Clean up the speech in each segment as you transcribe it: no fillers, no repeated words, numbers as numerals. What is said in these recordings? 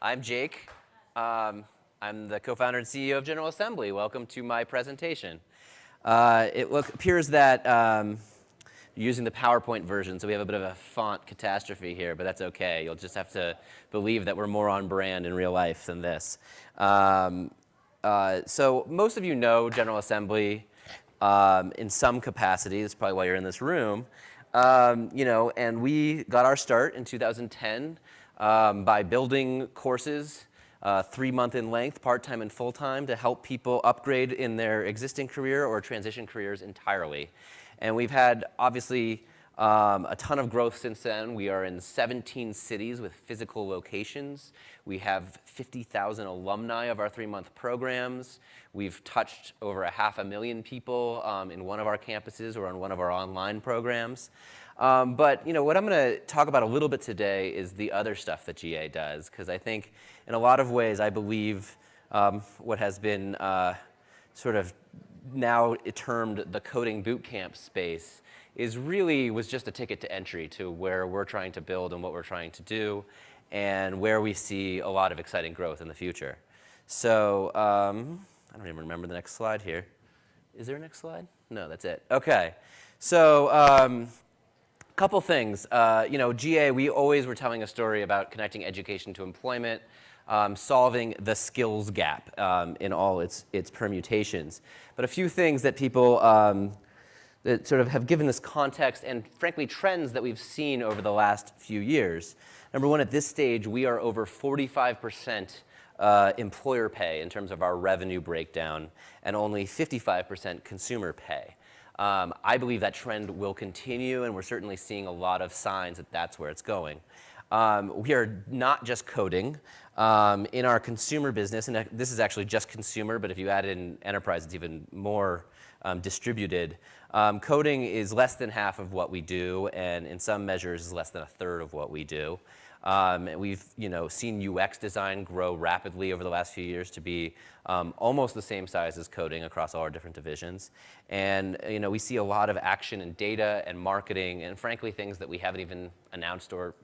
I'm Jake. I'm the co-founder and CEO of General Assembly. Welcome to my presentation. It appears that using the PowerPoint version, so we have a bit of a font catastrophe here, but that's okay. You'll just have to believe that we're more on brand in real life than this. So most of you know General Assembly in some capacity. That's probably why you're in this room. And we got our start in 2010 by building courses 3-month in length, part-time and full-time, to help people upgrade in their existing career or transition careers entirely. And we've had, obviously, a ton of growth since then. We are in 17 cities with physical locations. We have 50,000 alumni of our 3-month programs. We've touched over 500,000 people in one of our campuses or on one of our online programs. But what I'm going to talk about a little bit today is the other stuff that GA does, because I think in a lot of ways I believe what has been sort of now termed the coding bootcamp space was just a ticket to entry to where we're trying to build and what we're trying to do, and where we see a lot of exciting growth in the future. So I don't even remember the next slide here. Is there a next slide? No, that's it. Okay. So couple things. GA, we always were telling a story about connecting education to employment, solving the skills gap in all its permutations. But a few things that people that sort of have given this context and, frankly, trends that we've seen over the last few years. Number one, at this stage, we are over 45% employer pay in terms of our revenue breakdown, and only 55% consumer pay. I believe that trend will continue, and we're certainly seeing a lot of signs that that's where it's going. We are not just coding. In our consumer business, and this is actually just consumer, but if you add in enterprise, it's even more distributed. Coding is less than half of what we do, and in some measures is less than a third of what we do. We've seen UX design grow rapidly over the last few years to be almost the same size as coding across all our different divisions. And we see a lot of action in data and marketing, and frankly things that we haven't even announced or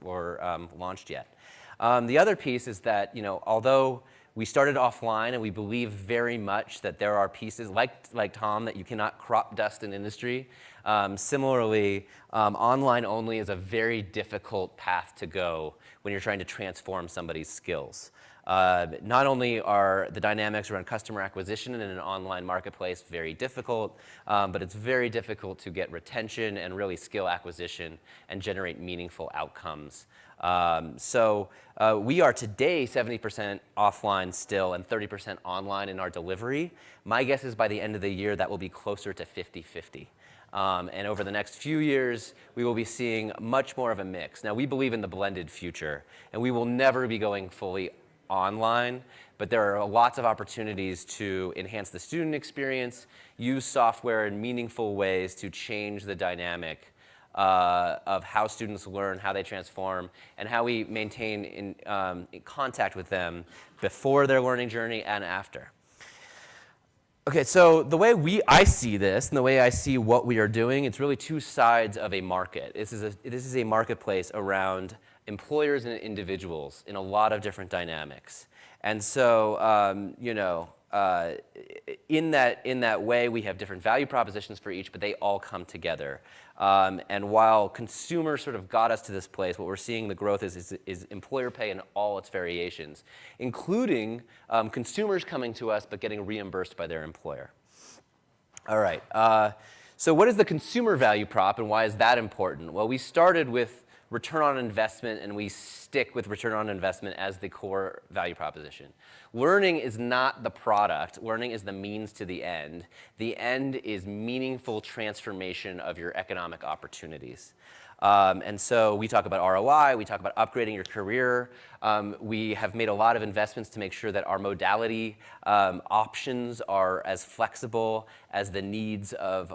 launched yet. The other piece is that although we started offline, and we believe very much that there are pieces like Tom that you cannot crop dust in industry. Similarly, online only is a very difficult path to go when you're trying to transform somebody's skills. Not only are the dynamics around customer acquisition in an online marketplace very difficult, but it's very difficult to get retention and really skill acquisition and generate meaningful outcomes. So we are today 70% offline still and 30% online in our delivery. My guess is by the end of the year that will be closer to 50-50. And over the next few years, we will be seeing much more of a mix. Now, we believe in the blended future, and we will never be going fully online, but there are lots of opportunities to enhance the student experience, use software in meaningful ways to change the dynamic of how students learn, how they transform, and how we maintain in contact with them before their learning journey and after. Okay, so the way I see this and the way I see what we are doing, it's really two sides of a market. This is a marketplace around employers and individuals in a lot of different dynamics. And so, in that way, we have different value propositions for each, but they all come together. And while consumer sort of got us to this place, what we're seeing the growth is employer pay in all its variations, including consumers coming to us but getting reimbursed by their employer. All right. So what is the consumer value prop, and why is that important? Well, we started with return on investment, and we stick with return on investment as the core value proposition. Learning is not the product. Learning is the means to the end. The end is meaningful transformation of your economic opportunities. And so we talk about ROI, we talk about upgrading your career. We have made a lot of investments to make sure that our modality options are as flexible as the needs of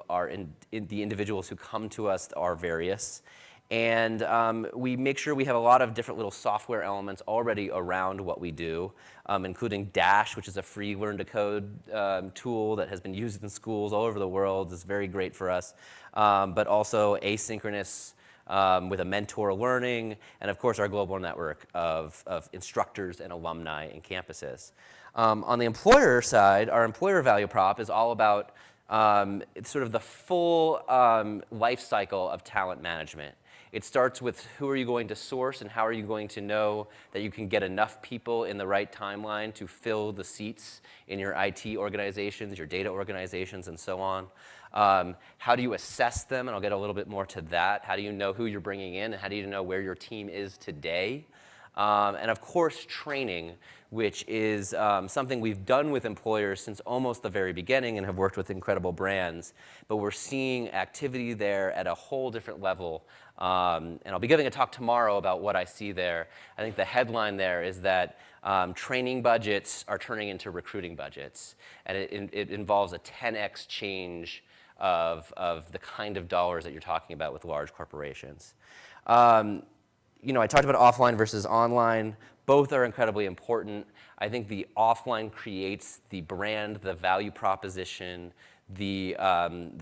the individuals who come to us are various. And we make sure we have a lot of different little software elements already around what we do, including Dash, which is a free learn-to-code tool that has been used in schools all over the world. It's very great for us. But also asynchronous with a mentor learning, and of course our global network of instructors and alumni and campuses. On the employer side, our employer value prop is all about it's sort of the full life cycle of talent management. It starts with who are you going to source and how are you going to know that you can get enough people in the right timeline to fill the seats in your IT organizations, your data organizations, and so on. How do you assess them? And I'll get a little bit more to that. How do you know who you're bringing in? And how do you know where your team is today? And of course, training, which is something we've done with employers since almost the very beginning and have worked with incredible brands. But we're seeing activity there at a whole different level. And I'll be giving a talk tomorrow about what I see there. I think the headline there is that training budgets are turning into recruiting budgets. And it involves a 10x change of the kind of dollars that you're talking about with large corporations. You know, I talked about offline versus online. Both are incredibly important. I think the offline creates the brand, the value proposition, the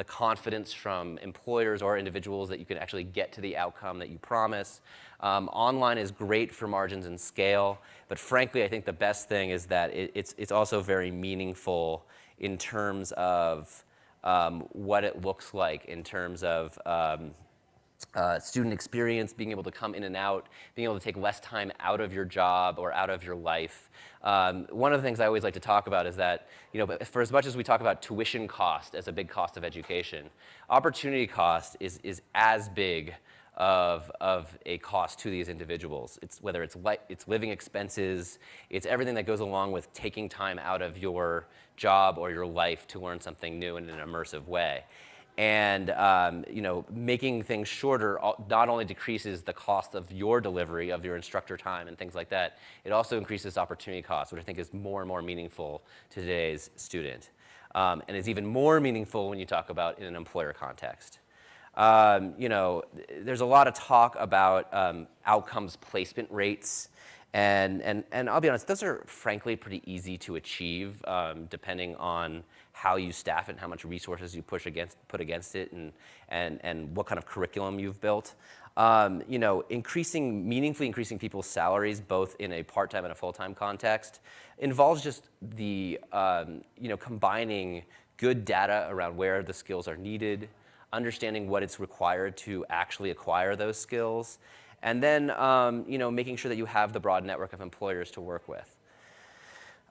confidence from employers or individuals that you can actually get to the outcome that you promise. Online is great for margins and scale, but frankly, I think the best thing is that it's also very meaningful in terms of what it looks like in terms of student experience, being able to come in and out, being able to take less time out of your job or out of your life. One of the things I always like to talk about is that, you know, for as much as we talk about tuition cost as a big cost of education, opportunity cost is as big of a cost to these individuals. It's whether it's living expenses, it's everything that goes along with taking time out of your job or your life to learn something new in an immersive way. And you know, making things shorter not only decreases the cost of your delivery of your instructor time and things like that, it also increases opportunity costs, which I think is more and more meaningful to today's student. And it's even more meaningful when you talk about in an employer context. You know, there's a lot of talk about outcomes placement rates. And I'll be honest, those are frankly pretty easy to achieve depending on how you staff it and how much resources you put against it and what kind of curriculum you've built. You know, meaningfully increasing people's salaries both in a part-time and a full-time context involves just the, you know, combining good data around where the skills are needed, understanding what it's required to actually acquire those skills, and then you know, making sure that you have the broad network of employers to work with.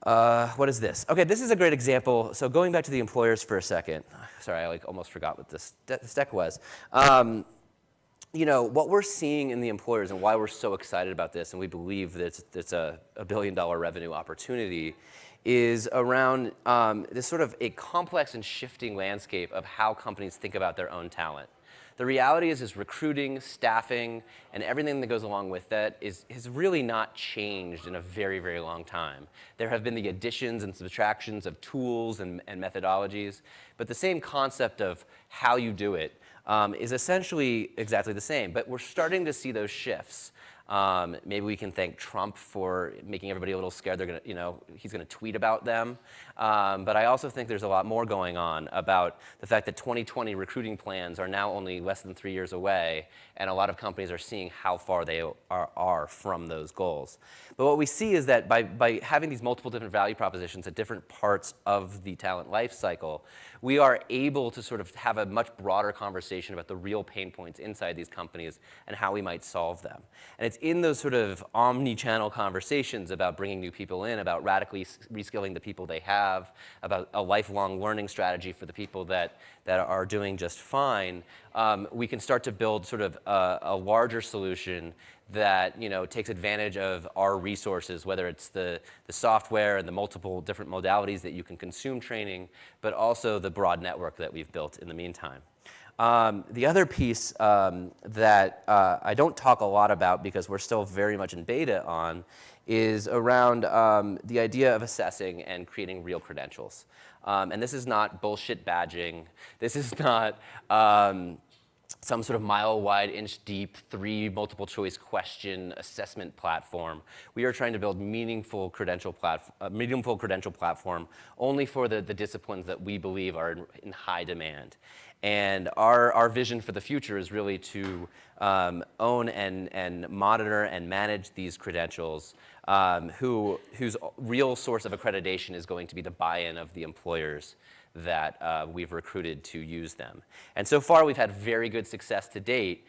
What is this? Okay, this is a great example. So going back to the employers for a second. Sorry, I almost forgot what this deck was. You know, what we're seeing in the employers and why we're so excited about this, and we believe that it's a $1 billion revenue opportunity, is around this sort of a complex and shifting landscape of how companies think about their own talent. The reality is recruiting, staffing, and everything that goes along with that has really not changed in a very, very long time. There have been the additions and subtractions of tools and methodologies, but the same concept of how you do it is essentially exactly the same. But we're starting to see those shifts. Maybe we can thank Trump for making everybody a little scared. They're gonna, you know, he's going to tweet about them. But I also think there's a lot more going on about the fact that 2020 recruiting plans are now only less than 3 years away, and a lot of companies are seeing how far they are from those goals. But what we see is that by having these multiple different value propositions at different parts of the talent life cycle, we are able to sort of have a much broader conversation about the real pain points inside these companies and how we might solve them. And it's in those sort of omni-channel conversations about bringing new people in, about radically reskilling the people they have, about a lifelong learning strategy for the people that are doing just fine, we can start to build sort of a larger solution that, you know, takes advantage of our resources, whether it's the software and the multiple different modalities that you can consume training, but also the broad network that we've built in the meantime. The other piece that I don't talk a lot about because we're still very much in beta on is around the idea of assessing and creating real credentials. And this is not bullshit badging. This is not some sort of mile wide, inch deep, 3 multiple choice question assessment platform. We are trying to build meaningful credential platform only for the disciplines that we believe are in high demand. And our vision for the future is really to own and monitor and manage these credentials, whose real source of accreditation is going to be the buy-in of the employers that we've recruited to use them. And so far, we've had very good success to date,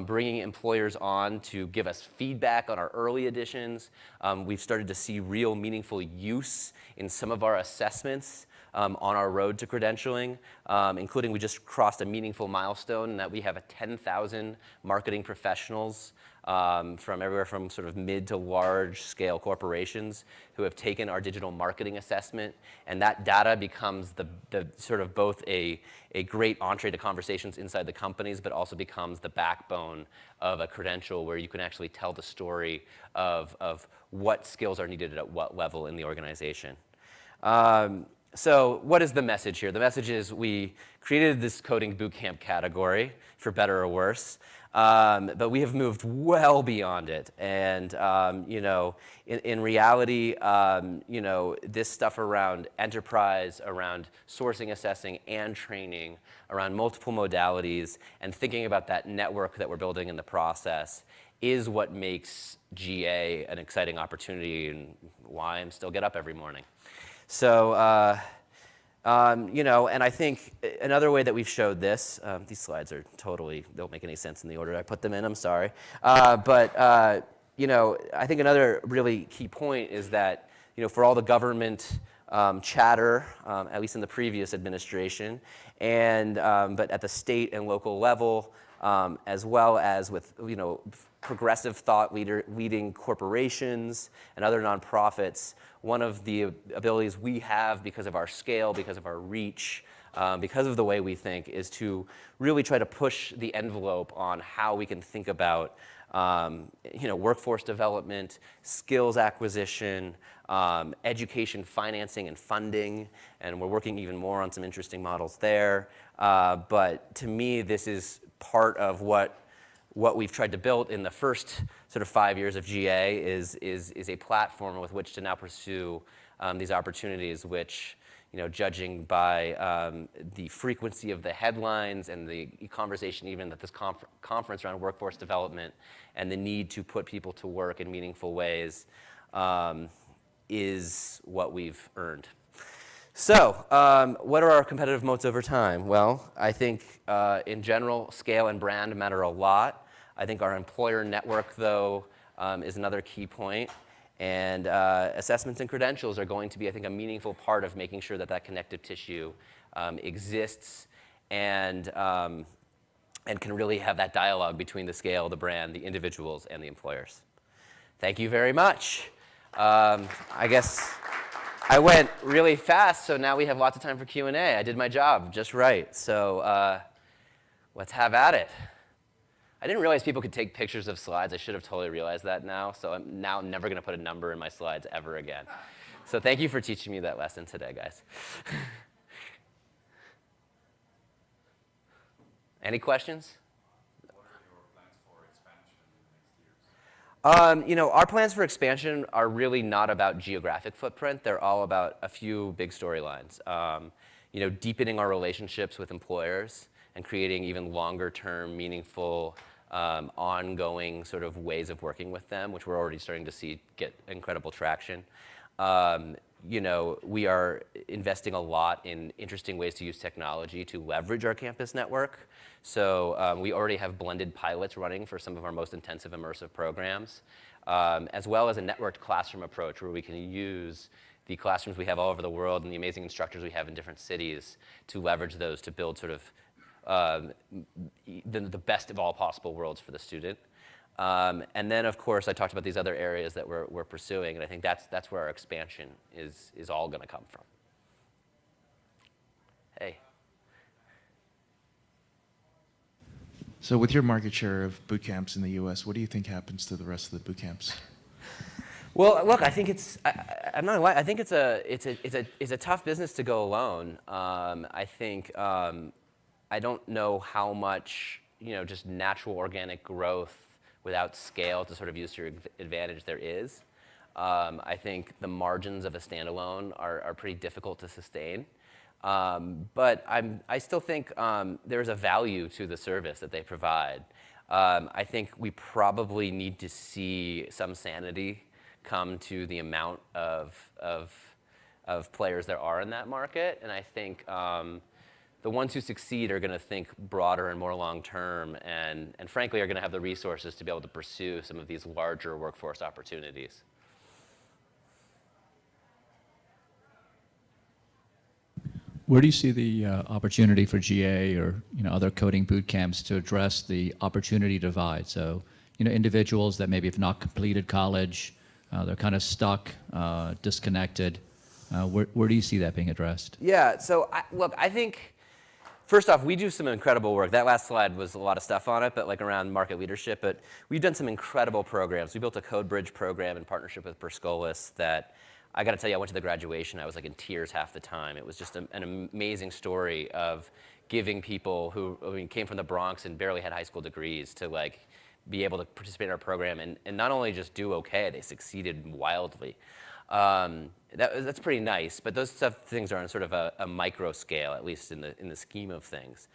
bringing employers on to give us feedback on our early editions. We've started to see real meaningful use in some of our assessments on our road to credentialing, including we just crossed a meaningful milestone in that we have 10,000 marketing professionals from everywhere from sort of mid to large scale corporations who have taken our digital marketing assessment, and that data becomes the sort of both a great entree to conversations inside the companies, but also becomes the backbone of a credential where you can actually tell the story of what skills are needed at what level in the organization. So what is the message here? The message is we created this coding bootcamp category, for better or worse, but we have moved well beyond it. And in reality, this stuff around enterprise, around sourcing, assessing, and training, around multiple modalities, and thinking about that network that we're building in the process is what makes GA an exciting opportunity and why I still get up every morning. So, and I think another way that we've showed this, these slides are don't make any sense in the order I put them in, I'm sorry. I think another really key point is that, for all the government chatter, at least in the previous administration, but at the state and local level, as well as with, progressive thought leading corporations and other nonprofits, one of the abilities we have because of our scale, because of our reach, because of the way we think, is to really try to push the envelope on how we can think about workforce development, skills acquisition, education financing and funding, and we're working even more on some interesting models there. But to me, this is part of what we've tried to build in the first sort of 5 years of GA is a platform with which to now pursue these opportunities, which, judging by the frequency of the headlines and the conversation even at this conference around workforce development and the need to put people to work in meaningful ways, is what we've earned. So, what are our competitive moats over time? Well, I think in general, scale and brand matter a lot. I think our employer network, though, is another key point. And assessments and credentials are going to be, I think, a meaningful part of making sure that connective tissue exists and can really have that dialogue between the scale, the brand, the individuals, and the employers. Thank you very much. I guess I went really fast, so now we have lots of time for Q&A. I did my job just right. So let's have at it. I didn't realize people could take pictures of slides. I should have totally realized that now. So I'm now never going to put a number in my slides ever again. So thank you for teaching me that lesson today, guys. Any questions? What are your plans for expansion in the next years? Our plans for expansion are really not about geographic footprint. They're all about a few big storylines. Deepening our relationships with employers and creating even longer-term, meaningful, ongoing sort of ways of working with them, which we're already starting to see get incredible traction. We are investing a lot in interesting ways to use technology to leverage our campus network. So we already have blended pilots running for some of our most intensive immersive programs, as well as a networked classroom approach where we can use the classrooms we have all over the world and the amazing instructors we have in different cities to leverage those to build sort of the best of all possible worlds for the student. And then, of course, I talked about these other areas that we're pursuing, and I think that's where our expansion is all going to come from. Hey. So with your market share of boot camps in the U.S., what do you think happens to the rest of the boot camps? Well, look, I think I'm not gonna lie. I think it's a tough business to go alone. I think I don't know how much just natural organic growth without scale to sort of use to your advantage, there is. I think the margins of a standalone are pretty difficult to sustain. But I still think there's a value to the service that they provide. I think we probably need to see some sanity come to the amount of players there are in that market. And I think the ones who succeed are going to think broader and more long term, and frankly are going to have the resources to be able to pursue some of these larger workforce opportunities. Where do you see the opportunity for GA or other coding boot camps to address the opportunity divide? So individuals that maybe have not completed college, they're kind of stuck, disconnected. Where do you see that being addressed? Yeah, so look, I think first off, we do some incredible work. That last slide was a lot of stuff on it, but like around market leadership. But we've done some incredible programs. We built a code bridge program in partnership with Perscolis that I got to tell you, I went to the graduation. I was like in tears half the time. It was just an amazing story of giving people who came from the Bronx and barely had high school degrees to like be able to participate in our program and not only just do okay, they succeeded wildly. That's pretty nice, but those things are on sort of a micro scale, at least in the scheme of things.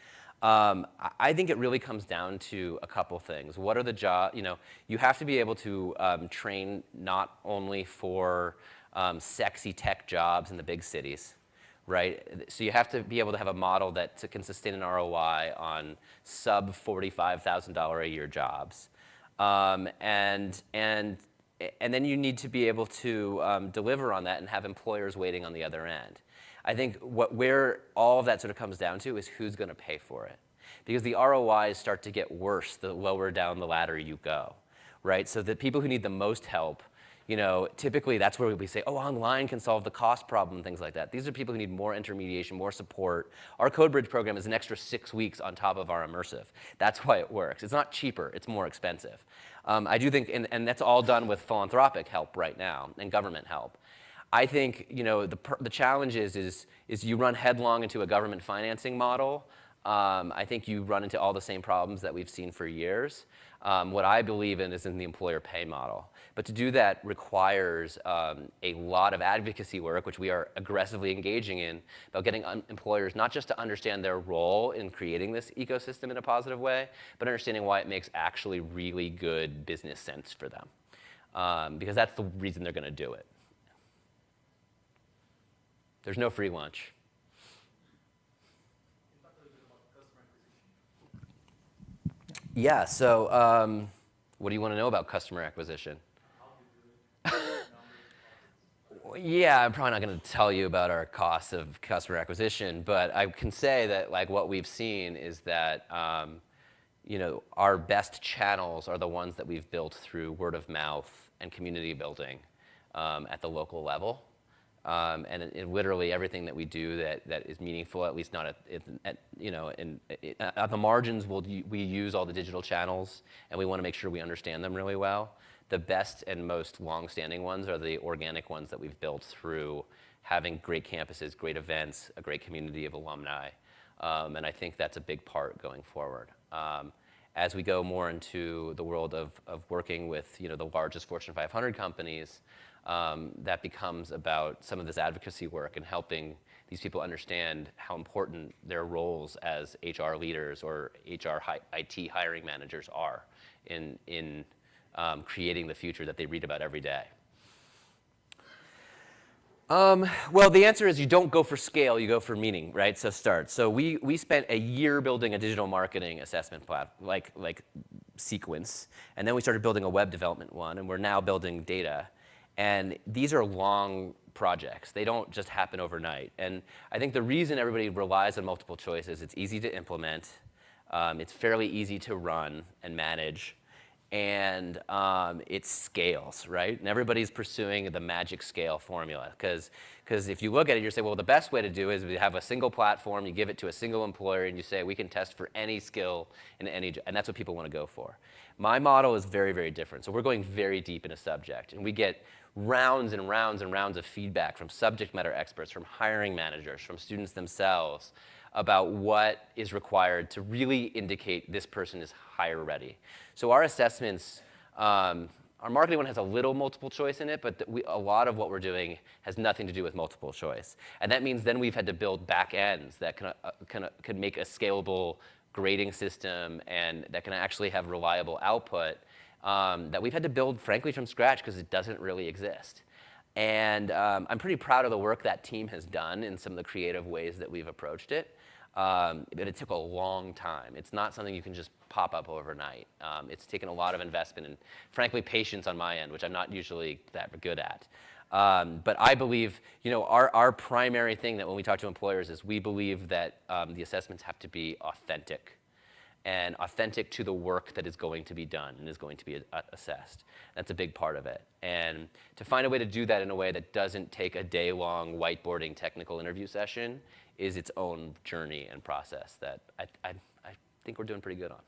I think it really comes down to a couple things. What are the jobs? You have to be able to train not only for sexy tech jobs in the big cities, right? So you have to be able to have a model that can sustain an ROI on sub $45,000 a year jobs, and then you need to be able to deliver on that and have employers waiting on the other end. I think where all of that sort of comes down to is who's going to pay for it, because the ROIs start to get worse the lower down the ladder you go, right? So the people who need the most help, typically that's where we say, oh, online can solve the cost problem and things like that. These are people who need more intermediation, more support. Our Code Bridge program is an extra 6 weeks on top of our immersive. That's why it works. It's not cheaper, it's more expensive. I do think, and that's all done with philanthropic help right now and government help. I think, the challenge is you run headlong into a government financing model. I think you run into all the same problems that we've seen for years. What I believe in is in the employer pay model. But to do that requires a lot of advocacy work, which we are aggressively engaging in, about getting employers not just to understand their role in creating this ecosystem in a positive way, but understanding why it makes actually really good business sense for them. Because that's the reason they're going to do it. There's no free lunch. Yeah, so what do you want to know about customer acquisition? Yeah, I'm probably not going to tell you about our costs of customer acquisition, but I can say that what we've seen is that our best channels are the ones that we've built through word of mouth and community building at the local level. And literally everything that we do that is meaningful, at least not at the margins, we use all the digital channels, and we want to make sure we understand them really well. The best and most long-standing ones are the organic ones that we've built through having great campuses, great events, a great community of alumni, and I think that's a big part going forward. As we go more into the world of working with the largest Fortune 500 companies, that becomes about some of this advocacy work and helping these people understand how important their roles as HR leaders or IT hiring managers are in creating the future that they read about every day. Well, the answer is you don't go for scale, you go for meaning, right? So we spent a year building a digital marketing assessment like sequence, and then we started building a web development one, and we're now building data. And these are long projects. They don't just happen overnight. And I think the reason everybody relies on multiple choice is it's easy to implement, it's fairly easy to run and manage, and it scales, right? And everybody's pursuing the magic scale formula. Because if you look at it, you say, well, the best way to do it is we have a single platform, you give it to a single employer, and you say, we can test for any skill in any job. And that's what people want to go for. My model is very, very different. So we're going very deep in a subject, and we get rounds and rounds and rounds of feedback from subject matter experts, from hiring managers, from students themselves about what is required to really indicate this person is hire ready. So our assessments, our marketing one has a little multiple choice in it, but a lot of what we're doing has nothing to do with multiple choice. And that means then we've had to build back ends that can make a scalable grading system and that can actually have reliable output that we've had to build, frankly, from scratch because it doesn't really exist. And I'm pretty proud of the work that team has done in some of the creative ways that we've approached it. But it took a long time. It's not something you can just pop up overnight. It's taken a lot of investment and, frankly, patience on my end, which I'm not usually that good at. But I believe, our primary thing that when we talk to employers is we believe that the assessments have to be authentic and authentic to the work that is going to be done and is going to be assessed. That's a big part of it. And to find a way to do that in a way that doesn't take a day-long whiteboarding technical interview session is its own journey and process that I think we're doing pretty good on.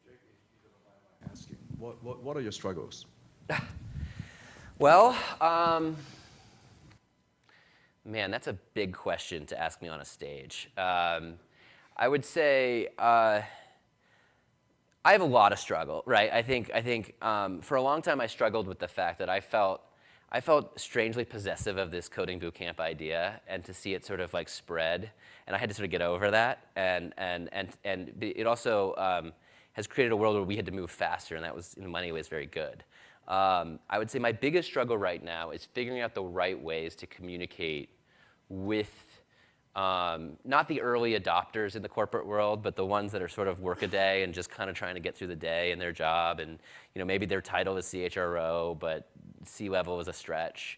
Jake, if you don't mind my asking, what are your struggles? Well, man, that's a big question to ask me on a stage. I would say I have a lot of struggle, right? I think for a long time I struggled with the fact that I felt strangely possessive of this coding bootcamp idea, and to see it sort of like spread, and I had to sort of get over that. And it also has created a world where we had to move faster, and that was in many ways very good. I would say my biggest struggle right now is figuring out the right ways to communicate with not the early adopters in the corporate world, but the ones that are sort of workaday and just kind of trying to get through the day in their job, and maybe their title is CHRO, but C-level is a stretch.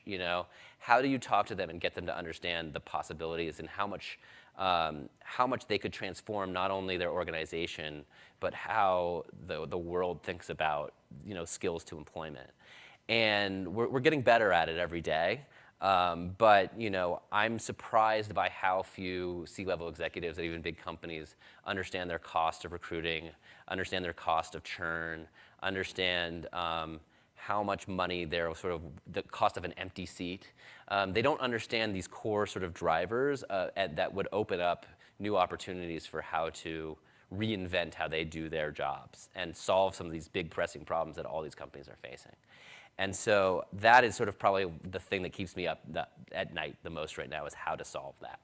How do you talk to them and get them to understand the possibilities and how much they could transform not only their organization, but how the world thinks about skills to employment. And we're getting better at it every day. But I'm surprised by how few C-level executives at even big companies understand their cost of recruiting, understand their cost of churn, understand how much money the cost of an empty seat. They don't understand these core sort of drivers that would open up new opportunities for how to reinvent how they do their jobs and solve some of these big pressing problems that all these companies are facing. And so that is sort of probably the thing that keeps me up at night the most right now, is how to solve that.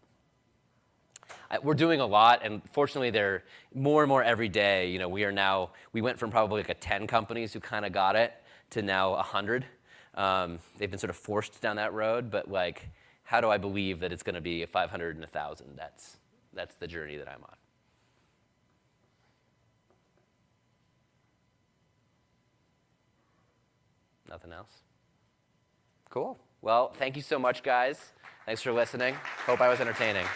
We're doing a lot, and fortunately they're more and more every day. We went from probably like 10 companies who kind of got it to now 100. They've been sort of forced down that road, but how do I believe that it's going to be 500 and 1,000? That's the journey that I'm on. Nothing else? Cool. Well, thank you so much, guys. Thanks for listening. Hope I was entertaining.